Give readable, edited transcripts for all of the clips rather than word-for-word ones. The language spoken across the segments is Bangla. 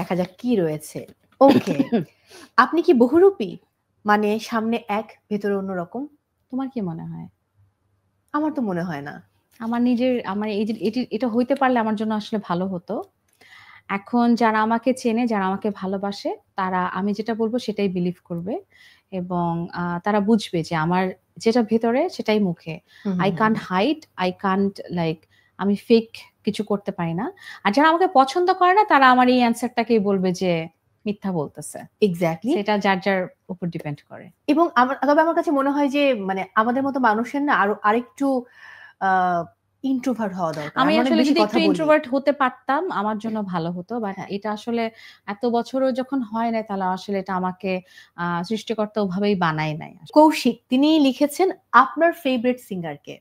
দেখা যাক কি রয়েছে। ওকে, আপনি কি বহুরূপী? মানে সামনে এক ভেতরে অন্যরকম? তোমার কি মনে হয়? আমার তো মনে হয় না। আমার এই যে এটা হইতে পারলে আমার জন্য আসলে ভালো হতো। এখন যারা আমাকে চেনে, যারা আমাকে ভালোবাসে, তারা আমি যেটা বলব সেটাই বিলিভ করবে এবং তারা বুঝবে যে আমার যেটা ভেতরে সেটাই মুখে। I can't hide, I can't like আমি ফেক কিছু করতে পারি না। আর যারা আমাকে পছন্দ করে না তারা আমার এই অ্যান্সারটাকেই বলবে যে মিথ্যা বলতেছে। এক্সাক্টলি। সেটা যার উপর ডিপেন্ড করে। এবং তবে আমার কাছে মনে হয় যে মানে আমাদের মতো মানুষের না আরেকটু ইন্ট্রোভার্ট হওয়া দরকার। আমি আমরা অনেক আসলে বেশি যদি কথা একটু বলি। ইন্ট্রোভার্ট হতে পারতাম আমার জন্য ভালো হতো। বাট হ্যাঁ। এটা আসলে এত বছরও যখন হয় নাই তাহলে আসলে এটা আমাকে সৃষ্টিকর্তা ওভাবেই বানায় নাই। কৌশিক তিনি লিখেছেন আপনার ফেভারিট সিঙ্গার কে?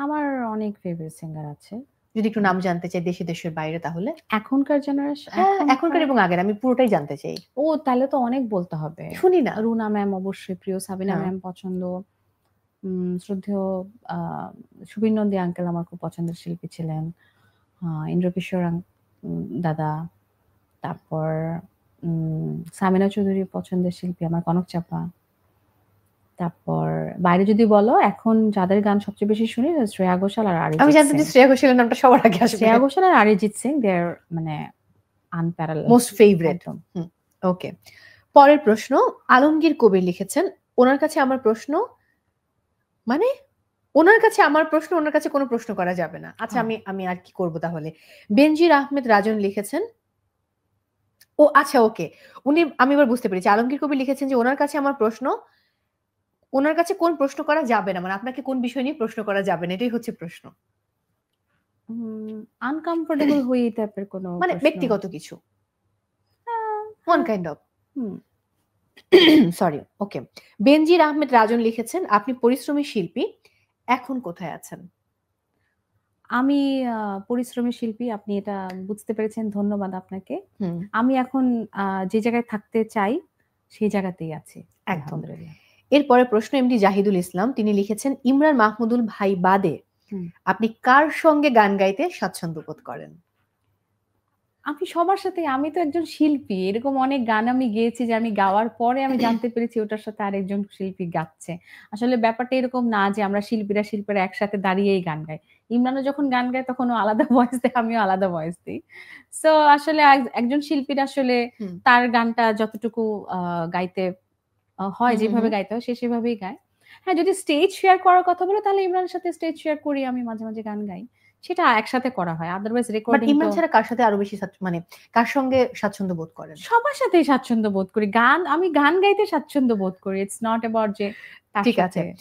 আমার অনেক ফেভারিট সিঙ্গার আছে। যদি একটু নাম জানতে চাই দেশের বাইরে তাহলে? এখনকার জেনারেশন হ্যাঁ, এখনকার এবং আগের আমি পুরোটাই জানতে চাই। ও তাহলে তো অনেক বলতে হবে। শুনি না। রুনা ম্যাম অবশ্যই প্রিয়, সাবিনা হ্যাঁ। ম্যাম পছন্দ। শ্রদ্ধেয় আ সুবীর নন্দী আঙ্কেল আমার খুব পছন্দের শিল্পী ছিলেন। ইন্দ্রকিশোর দাদা। তারপর সামিনা চৌধুরী পছন্দের শিল্পী আমার কনক চাপা। তারপর বাইরে যদি বলো এখন যাদের গান সবচেয়ে বেশি শুনি শ্রেয়া ঘোষাল আর অরিজিৎ সিং। আমি জানতাম যে শ্রেয়া ঘোষালের নামটা সবার আগে আসবে। শ্রেয়া ঘোষাল আর অরিজিৎ সিং দে আর মানে আনপ্যারালাল মোস্ট ফেভারিট। একদম। ওকে। পরের প্রশ্ন আলমগীর কবির লিখেছেন ওনার কাছে আমার প্রশ্ন মানে ওনার কাছে আমার প্রশ্ন ওনার কাছে কোনো প্রশ্ন করা যাবে না। আচ্ছা আমি আর কি করব তাহলে? বেনজির আহমেদ রাজন লিখেছেন ও আচ্ছা ওকে। আমি এবার বুঝতে পেরেছি। আলমগীর কবির লিখেছেন যে ওনার কাছে আমার প্রশ্ন ওনার কাছে কোন প্রশ্ন করা যাবে না। মানে আপনাকে কোন বিষয় নিয়ে প্রশ্ন করা যাবে না এটাই হচ্ছে প্রশ্ন। আনকমফোর্টেবল হই এই টাইপের কোনো মানে প্রশ্ন। ব্যক্তিগত কিছু। One kind of. Sorry okay. Benazir Ahmed Rajan লিখেছেন আপনি পরিশ্রমী শিল্পী। এখন কোথায় আছেন? আমি পরিশ্রমী শিল্পী। আপনি এটা বুঝতে পেরেছেন। ধন্যবাদ আপনাকে। হুম। আমি এখন যে জায়গায় থাকতে চাই সেই জায়গাতেই আছি। একদম। আলহামদুলিল্লাহ। এরপরে প্রশ্ন এমডি জাহিদুল ইসলাম তিনি লিখেছেন ইমরান মাহমুদুল ভাই বাদে আপনি কার সঙ্গে গান গাইতে স্বাচ্ছন্দ্য বোধ করেন? আমি সবার সাথেই আমি তো একজন শিল্পী। এরকম অনেক গান আমি গেয়েছি যে আমি গাওয়ার পরে আমি জানতে পেরেছি ওটার সাথে আরেকজন শিল্পী গাচ্ছে। আসলে ব্যাপারটা এরকম না যে আমরা শিল্পীরা একসাথে দাঁড়িয়েই গান গাই। ইমরানও যখন গান গায় তখন ও আলাদা ভয়েস দেয়, আমিও আলাদা ভয়েস দিই। সো আসলে একজন শিল্পীর আসলে তার গানটা যতটুকু গাইতে হয় যেভাবে গাইতে হয় সে সেভাবেই গায়। হ্যাঁ, যদি স্টেজ শেয়ার করার কথা বলো তাহলে ইমরানের সাথে স্টেজ শেয়ার করি আমি মাঝে গান গাই। সেটা একসাথে করা হয়। আদারওয়াইজ বাট রেকর্ডিং তো ইমরান ছাড়া কার সাথে আরো বেশি মানে কার সঙ্গে স্বাচ্ছন্দ্য বোধ করেন? সবার সাথেই স্বাচ্ছন্দ্য বোধ করি। আমি গান গাইতে স্বাচ্ছন্দ্য বোধ করি। ইটস নট অ্যাবাউট যে তার ঠিক আছে। সাথে